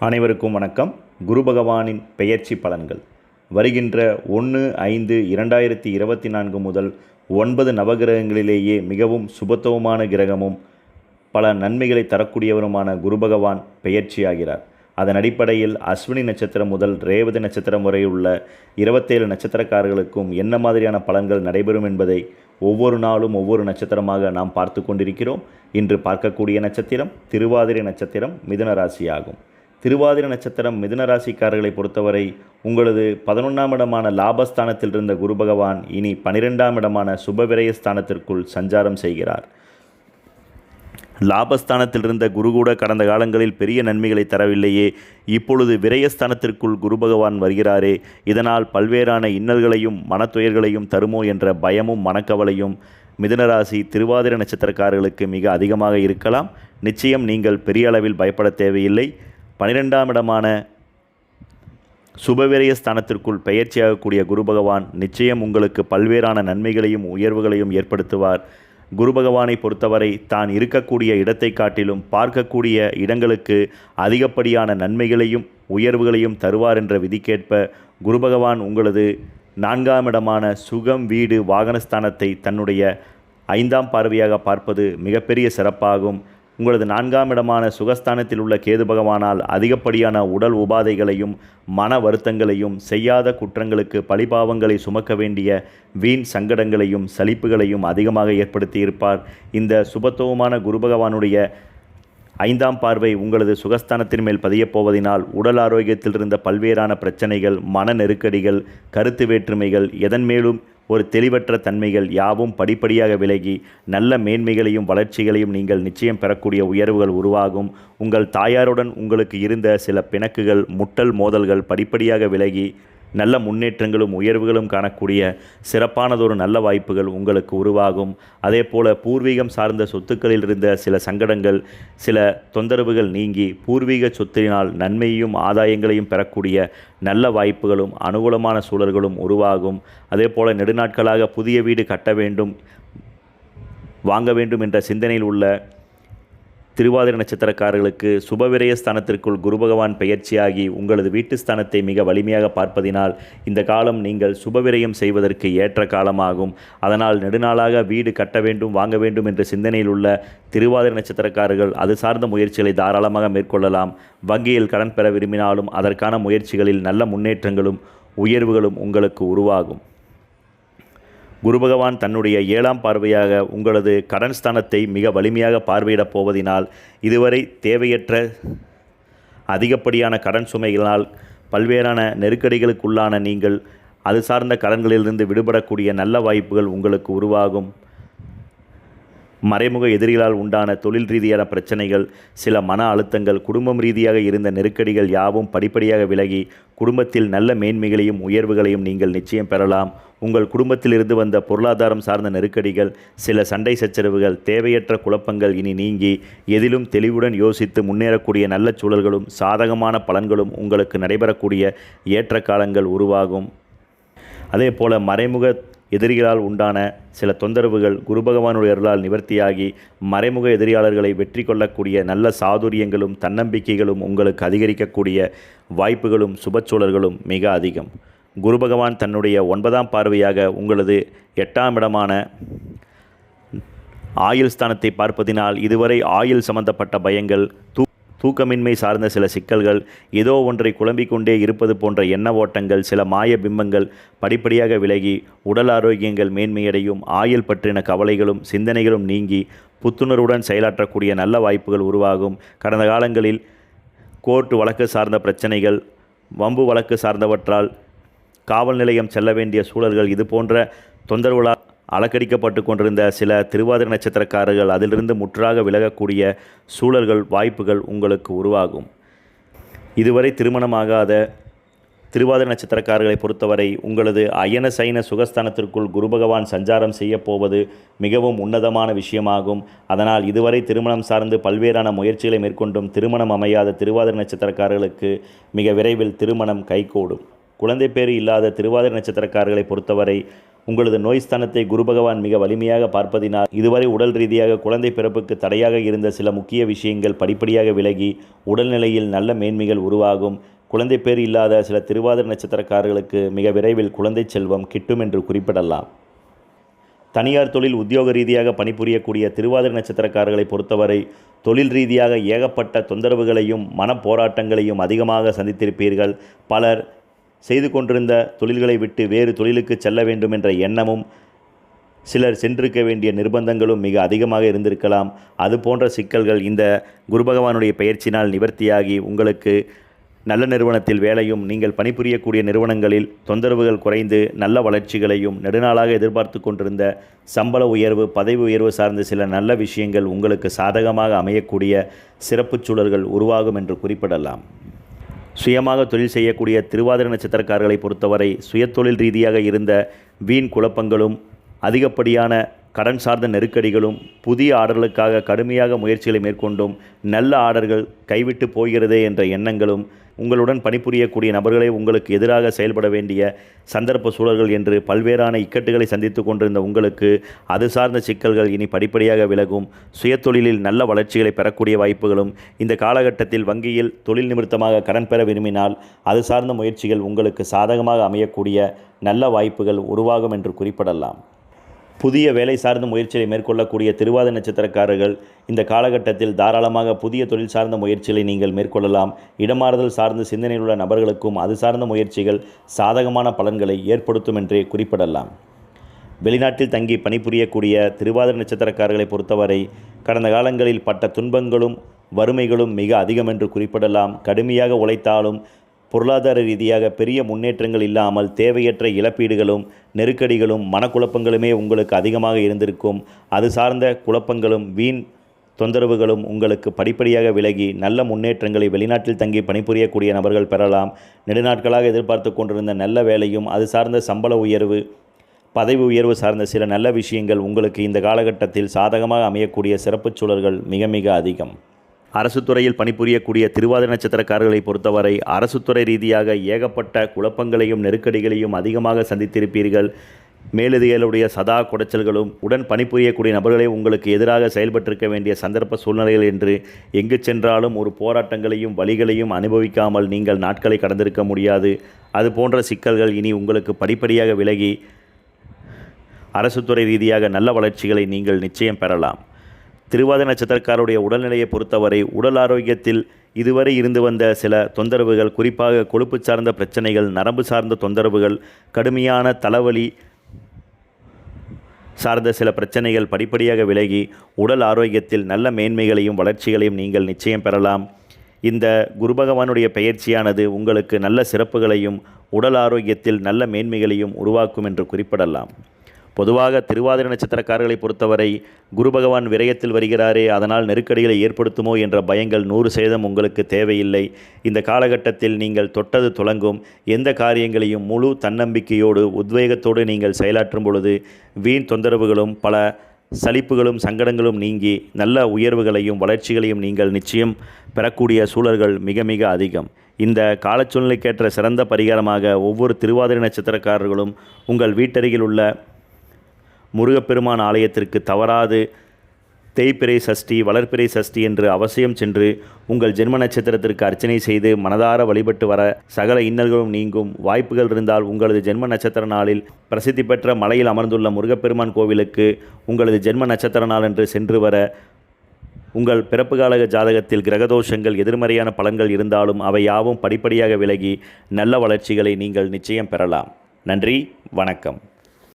அனைவருக்கும் வணக்கம். குரு பகவானின் பெயர்ச்சி பலன்கள் வருகின்ற 1/5/2024 முதல் 9 நவகிரகங்களிலேயே மிகவும் சுபத்துவமான கிரகமும் பல நன்மைகளை தரக்கூடியவருமான குரு பகவான் பெயர்ச்சியாகிறார். அதன் அடிப்படையில் அஸ்வினி நட்சத்திரம் முதல் ரேவதி நட்சத்திரம் வரை உள்ள 27 நட்சத்திரக்காரர்களுக்கும் என்ன மாதிரியான பலன்கள் நடைபெறும் என்பதை ஒவ்வொரு நாளும் ஒவ்வொரு நட்சத்திரமாக நாம் பார்த்து கொண்டிருக்கிறோம். இன்று பார்க்கக்கூடிய நட்சத்திரம் திருவாதிரை நட்சத்திரம், மிதுன ராசியாகும். திருவாதிரை நட்சத்திரம் மிதுன ராசிக்காரர்களை பொறுத்தவரை உங்களது 11ஆம் இடமான லாபஸ்தானத்தில் இருந்த குரு பகவான் இனி 12ஆம் இடமான சுபவிரயஸ்தானத்திற்குள் சஞ்சாரம் செய்கிறார். லாபஸ்தானத்தில் இருந்த குரு கூட கடந்த காலங்களில் பெரிய நன்மைகளை தரவில்லையே, இப்பொழுது விரயஸ்தானத்திற்குள் குரு பகவான் வருகிறாரே, இதனால் பல்வேறான இன்னல்களையும் மனத்துயர்களையும் தருமோ என்ற பயமும் மனக்கவலையும் மிதுனராசி திருவாதிரை நட்சத்திரக்காரர்களுக்கு மிக அதிகமாக இருக்கலாம். நிச்சயம் நீங்கள் பெரிய அளவில் பயப்பட தேவையில்லை. 12ஆம் இடமான சுபவிரய ஸ்தானத்திற்குள் பெயர்ச்சியாகக்கூடிய குரு பகவான் நிச்சயம் உங்களுக்கு பல்வேறான நன்மைகளையும் உயர்வுகளையும் ஏற்படுத்துவார். குரு பகவானை பொறுத்தவரை தான் இருக்கக்கூடிய இடத்தை காட்டிலும் பார்க்கக்கூடிய இடங்களுக்கு அதிகப்படியான நன்மைகளையும் உயர்வுகளையும் தருவார் என்ற விதிக்கேற்ப குரு பகவான் உங்களது 4ஆம் இடமான சுகம் வீடு வாகனஸ்தானத்தை தன்னுடைய 5ஆம் பார்வையாக பார்ப்பது மிகப்பெரிய சிறப்பாகும். உங்களது 4ஆம் இடமான சுகஸ்தானத்தில் உள்ள கேது பகவானால் அதிகப்படியான உடல் உபாதைகளையும் மன வருத்தங்களையும் செய்யாத குற்றங்களுக்கு பழிபாவங்களை சுமக்க வேண்டிய வீண் சங்கடங்களையும் சலிப்புகளையும் அதிகமாக ஏற்படுத்தியிருப்பார். இந்த சுபத்துவமான குரு பகவானுடைய 5ஆம் பார்வை உங்களது சுகஸ்தானத்தின் மேல் பதியப் போவதினால் உடல் ஆரோக்கியத்தில் இருந்த பல்வேறான பிரச்சனைகள், மன நெருக்கடிகள், கருத்து வேற்றுமைகள், எதன் மேலும் ஒரு தெளிவற்ற தன்மைகள் யாவும் படிப்படியாக விலகி நல்ல மேன்மைகளையும் வளர்ச்சிகளையும் நீங்கள் நிச்சயம் பெறக்கூடிய உயர்வுகள் உருவாகும். உங்கள் தாயாருடன் உங்களுக்கு இருந்த சில பிணக்குகள், முட்டல் மோதல்கள் படிப்படியாக விலகி நல்ல முன்னேற்றங்களும் உயர்வுகளும் காணக்கூடிய சிறப்பானதொரு நல்ல வாய்ப்புகள் உங்களுக்கு உருவாகும். அதே போல பூர்வீகம் சார்ந்த சொத்துக்களில் இருந்த சில சங்கடங்கள், சில தொந்தரவுகள் நீங்கி பூர்வீக சொத்தினால் நன்மையும் ஆதாயங்களையும் பெறக்கூடிய நல்ல வாய்ப்புகளும் அனுகூலமான சூழல்களும் உருவாகும். அதே போல நெடுநாட்களாக புதிய வீடு கட்ட வேண்டும், வாங்க வேண்டும் என்ற சிந்தனையில் உள்ள திருவாதிரை நட்சத்திரக்காரர்களுக்கு சுபவிரய ஸ்தானத்திற்குள் குரு பகவான் பெயர்ச்சியாகி உங்களது வீட்டு ஸ்தானத்தை மிக வலிமையாக பார்ப்பதினால் இந்த காலம் நீங்கள் சுபவிரயம் செய்வதற்கு ஏற்ற காலமாகும். அதனால் நெடுநாளாக வீடு கட்ட வேண்டும், வாங்க வேண்டும் என்ற சிந்தனையில் உள்ள திருவாதிரை நட்சத்திரக்காரர்கள் அது சார்ந்த முயற்சிகளை தாராளமாக மேற்கொள்ளலாம். வங்கியில் கடன் பெற விரும்பினாலும் அதற்கான முயற்சிகளில் நல்ல முன்னேற்றங்களும் உயர்வுகளும் உங்களுக்கு உருவாகும். குரு பகவான் தன்னுடைய 7ஆம் பார்வையாக உங்களது கடன் ஸ்தானத்தை மிக வலிமையாக பார்வையிடப் போவதினால் இதுவரை தேவையற்ற அதிகப்படியான கடன் சுமைகளால் பல்வேறான நெருக்கடிகளுக்குள்ளான நீங்கள் அது சார்ந்த கடன்களிலிருந்து விடுபடக்கூடிய நல்ல வாய்ப்புகள் உங்களுக்கு உருவாகும். மறைமுக எதிரிகளால் உண்டான தொழில் ரீதியான பிரச்சனைகள், சில மன அழுத்தங்கள், குடும்பம் ரீதியாக இருந்த நெருக்கடிகள் யாவும் படிப்படியாக விலகி குடும்பத்தில் நல்ல மேன்மைகளையும் உயர்வுகளையும் நீங்கள் நிச்சயம் பெறலாம். உங்கள் குடும்பத்தில் இருந்து வந்த பொருளாதாரம் சார்ந்த நெருக்கடிகள், சில சண்டை சச்சரவுகள், தேவையற்ற குழப்பங்கள் இனி நீங்கி எதிலும் தெளிவுடன் யோசித்து முன்னேறக்கூடிய நல்ல சூழல்களும் சாதகமான பலன்களும் உங்களுக்கு நடைபெறக்கூடிய ஏற்ற காலங்கள் உருவாகும். அதே போல மறைமுக எதிரிகளால் உண்டான சில தொந்தரவுகள் குரு பகவானுடைய அருளால் நிவர்த்தியாகி மறைமுக எதிரியாளர்களை வெற்றி கொள்ளக்கூடிய நல்ல சாதுரியங்களும் தன்னம்பிக்கைகளும் உங்களுக்கு அதிகரிக்கக்கூடிய வாய்ப்புகளும் சுபச்சூழல்களும் மிக அதிகம். குரு பகவான் தன்னுடைய 9ஆம் பார்வையாக உங்களது 8ஆம் இடமான ஆயுள் ஸ்தானத்தை பார்ப்பதினால் இதுவரை ஆயுள் சம்பந்தப்பட்ட பயங்கள், தூக்கமின்மை சார்ந்த சில சிக்கல்கள், ஏதோ ஒன்றை குழம்பிக் கொண்டே இருப்பது போன்ற எண்ண ஓட்டங்கள், சில மாய பிம்பங்கள் படிப்படியாக விலகி உடல் ஆரோக்கியங்கள் மேன்மையடையும். ஆயுள் பற்றின கவலைகளும் சிந்தனைகளும் நீங்கி புத்துணர்வுடன் செயலாற்றக்கூடிய நல்ல வாய்ப்புகள் உருவாகும். கடந்த காலங்களில் கோர்ட்டு வழக்கு சார்ந்த பிரச்சனைகள், வம்பு வழக்கு சார்ந்தவற்றால் காவல் நிலையம் செல்ல வேண்டிய சூழல்கள், இது போன்ற தொந்தரவுகளால் அலக்கடிக்கப்பட்டு கொண்டிருந்த சில திருவாதிரை நட்சத்திரக்காரர்கள் அதிலிருந்து முற்றாக விலகக்கூடிய சூழல்கள், வாய்ப்புகள் உங்களுக்கு உருவாகும். இதுவரை திருமணமாகாத திருவாதிரை நட்சத்திரக்காரர்களை பொறுத்தவரை உங்களது அயன சைன சுகஸ்தானத்திற்குள் குரு பகவான் சஞ்சாரம் செய்ய போவது மிகவும் உன்னதமான விஷயமாகும். அதனால் இதுவரை திருமணம் சார்ந்து பல்வேறான முயற்சிகளை மேற்கொண்டும் திருமணம் அமையாத திருவாதிரை நட்சத்திரக்காரர்களுக்கு மிக விரைவில் திருமணம் கைகூடும். குழந்தை பேறு இல்லாத திருவாதிரை நட்சத்திரக்காரர்களை பொறுத்தவரை உங்களது நோய் ஸ்தானத்தை குரு பகவான் மிக வலிமையாக பார்ப்பதினால் இதுவரை உடல் ரீதியாக குழந்தை பிறப்புக்கு தடையாக இருந்த சில முக்கிய விஷயங்கள் படிப்படியாக விலகி உடல்நிலையில் நல்ல மேன்மைகள் உருவாகும். குழந்தை பேர் இல்லாத சில திருவாதிரை நட்சத்திரக்காரர்களுக்கு மிக விரைவில் குழந்தை செல்வம் கிட்டும் என்று குறிப்பிடலாம். தனியார் தொழில் உத்தியோக ரீதியாக பணிபுரியக்கூடிய திருவாதிரை நட்சத்திரக்காரர்களை பொறுத்தவரை தொழில் ரீதியாக ஏகப்பட்ட தொந்தரவுகளையும் மனப்போராட்டங்களையும் அதிகமாக சந்தித்திருப்பீர்கள். பலர் செய்து கொண்டிருந்த தொழில்களை விட்டு வேறு தொழிலுக்கு செல்ல வேண்டும் என்ற எண்ணமும் சிலர் சென்றிருக்க வேண்டிய நிர்பந்தங்களும் மிக அதிகமாக இருந்திருக்கலாம். அது போன்ற சிக்கல்கள் இந்த குரு பகவானுடைய பெயர்ச்சினால் நிவர்த்தியாகி உங்களுக்கு நல்ல நிறுவனத்தில் வேலையும் நீங்கள் பணிபுரியக்கூடிய நிறுவனங்களில் தொந்தரவுகள் குறைந்து நல்ல வளர்ச்சிகளையும் நெடுநாளாக எதிர்பார்த்து கொண்டிருந்த சம்பள உயர்வு பதவி உயர்வு சார்ந்த சில நல்ல விஷயங்கள் உங்களுக்கு சாதகமாக அமையக்கூடிய சிறப்பு சூழல்கள் உருவாகும் என்று குறிப்பிடலாம். சுயமாக தொழில் செய்யக்கூடிய திருவாதிரை நட்சத்திரக்காரர்களை பொறுத்தவரை சுயதொழில் ரீதியாக இருந்த வீண் குழப்பங்களும் அதிகப்படியான கடன் சார்ந்த நெருக்கடிகளும் புதிய ஆர்டர்களுக்காக கடுமையாக முயற்சிகளை மேற்கொண்டும் நல்ல ஆர்டர்கள் கைவிட்டு போகிறதே என்ற எண்ணங்களும் உங்களுடன் பணிபுரியக்கூடிய நபர்களே உங்களுக்கு எதிராக செயல்பட வேண்டிய சந்தர்ப்ப சூழல்கள் என்று பல்வேறான இக்கட்டுகளை சந்தித்து கொண்டிருந்த உங்களுக்கு அது சார்ந்த சிக்கல்கள் இனி படிப்படியாக விலகும். சுயதொழிலில் நல்ல வளர்ச்சிகளை பெறக்கூடிய வாய்ப்புகளும் இந்த காலகட்டத்தில் வங்கியில் தொழில் நிமித்தமாக கடன் பெற விரும்பினால் அது சார்ந்த முயற்சிகள் உங்களுக்கு சாதகமாக அமையக்கூடிய நல்ல வாய்ப்புகள் உருவாகும் என்று குறிப்பிடலாம். புதிய வேலை சார்ந்த முயற்சிகளை மேற்கொள்ளக்கூடிய திருவாதிரை நட்சத்திரக்காரர்கள் இந்த காலகட்டத்தில் தாராளமாக புதிய தொழில் சார்ந்த முயற்சிகளை நீங்கள் மேற்கொள்ளலாம். இடமாறுதல் சார்ந்த சிந்தனையில் உள்ள நபர்களுக்கும் அது சார்ந்த முயற்சிகள் சாதகமான பலன்களை ஏற்படுத்தும் என்றே குறிப்பிடலாம். வெளிநாட்டில் தங்கி பணிபுரியக்கூடிய திருவாதிரை நட்சத்திரக்காரர்களை பொறுத்தவரை கடந்த காலங்களில் பட்ட துன்பங்களும் வறுமைகளும் மிக அதிகம் என்று குறிப்பிடலாம். கடுமையாக உழைத்தாலும் பொருளாதார ரீதியாக பெரிய முன்னேற்றங்கள் இல்லாமல் தேவையற்ற இழப்பீடுகளும் நெருக்கடிகளும் மனக்குழப்பங்களுமே உங்களுக்கு அதிகமாக இருந்திருக்கும். அது சார்ந்த குழப்பங்களும் வீண் தொந்தரவுகளும் உங்களுக்கு படிப்படியாக விலகி நல்ல முன்னேற்றங்களை வெளிநாட்டில் தங்கி பணிபுரியக்கூடிய நபர்கள் பெறலாம். நெடுநாட்களாக எதிர்பார்த்து கொண்டிருந்த நல்ல வேலையும் அது சார்ந்த சம்பள உயர்வு பதவி உயர்வு சார்ந்த சில நல்ல விஷயங்கள் உங்களுக்கு இந்த காலகட்டத்தில் சாதகமாக அமையக்கூடிய சிறப்பு சூழல்கள் மிக மிக அதிகம். அரசு துறையில் பணிபுரியக்கூடிய திருவாதிரை நட்சத்திரக்காரர்களை பொறுத்தவரை அரசு துறை ரீதியாக ஏகப்பட்ட குழப்பங்களையும் நெருக்கடிகளையும் அதிகமாக சந்தித்திருப்பீர்கள். மேலதிகாரிகளுடைய சதா குடைச்சல்களும் உடன் பணிபுரியக்கூடிய நபர்களே உங்களுக்கு எதிராக செயல்பட்டிருக்க வேண்டிய சந்தர்ப்ப சூழ்நிலைகள் என்று எங்கு சென்றாலும் ஒரு போராட்டங்களையும் வழிகளையும் அனுபவிக்காமல் நீங்கள் நாட்களை கடந்திருக்க முடியாது. அது போன்ற சிக்கல்கள் இனி உங்களுக்கு படிப்படியாக விலகி அரசு துறை ரீதியாக நல்ல வளர்ச்சிகளை நீங்கள் நிச்சயம் பெறலாம். திருவாதிரை நட்சத்திரக்காரருடைய உடல்நிலையை பொறுத்தவரை உடல் ஆரோக்கியத்தில் இதுவரை இருந்து வந்த சில தொந்தரவுகள், குறிப்பாக கொழுப்பு சார்ந்த பிரச்சனைகள், நரம்பு சார்ந்த தொந்தரவுகள், கடுமையான தலைவலி சார்ந்த சில பிரச்சனைகள் படிப்படியாக விலகி உடல் ஆரோக்கியத்தில் நல்ல மேன்மைகளையும் வளர்ச்சிகளையும் நீங்கள் நிச்சயம் பெறலாம். இந்த குரு பகவானுடைய பெயர்ச்சியானது உங்களுக்கு நல்ல சிறப்புகளையும் உடல் ஆரோக்கியத்தில் நல்ல மேன்மைகளையும் உருவாக்கும் என்று குறிப்பிடலாம். பொதுவாக திருவாதிரை நட்சத்திரக்காரர்களை பொறுத்தவரை குரு பகவான் விரயத்தில் வருகிறாரே, அதனால் நெருக்கடிகளை ஏற்படுத்துமோ என்ற பயங்கள் 100% உங்களுக்கு தேவையில்லை. இந்த காலகட்டத்தில் நீங்கள் தொட்டது துலங்கும். எந்த காரியங்களையும் முழு தன்னம்பிக்கையோடு உத்வேகத்தோடு நீங்கள் செயலாற்றும் பொழுது வீண் தொந்தரவுகளும் பல சலிப்புகளும் சங்கடங்களும் நீங்கி நல்ல உயர்வுகளையும் வளர்ச்சிகளையும் நீங்கள் நிச்சயம் பெறக்கூடிய சூழல்கள் மிக மிக அதிகம். இந்த காலச்சூழ்நிலைக்கேற்ற சிறந்த பரிகாரமாக ஒவ்வொரு திருவாதிரை நட்சத்திரக்காரர்களும் உங்கள் வீட்டருகில் உள்ள முருகப்பெருமான் ஆலயத்திற்கு தவறாது தேய்பிறை சஷ்டி வளர்பிறை சஷ்டி என்று அவசியம் சென்று உங்கள் ஜென்ம நட்சத்திரத்திற்கு அர்ச்சனை செய்து மனதார வழிபட்டு வர சகல இன்னல்களும் நீங்கும். வாய்ப்புகள் இருந்தால் உங்களது ஜென்ம நட்சத்திர நாளில் பிரசித்தி பெற்ற மலையில் அமர்ந்துள்ள முருகப்பெருமான் கோவிலுக்கு உங்களது ஜென்ம நட்சத்திர நாள் என்று சென்று வர. உங்கள் பிறப்பு கால ஜாதகத்தில் கிரகதோஷங்கள் எதிர்மறையான பலன்கள் இருந்தாலும் அவை யாவும் படிப்படியாக விலகி நல்ல வளர்ச்சிகளை நீங்கள் நிச்சயம் பெறலாம். நன்றி, வணக்கம்.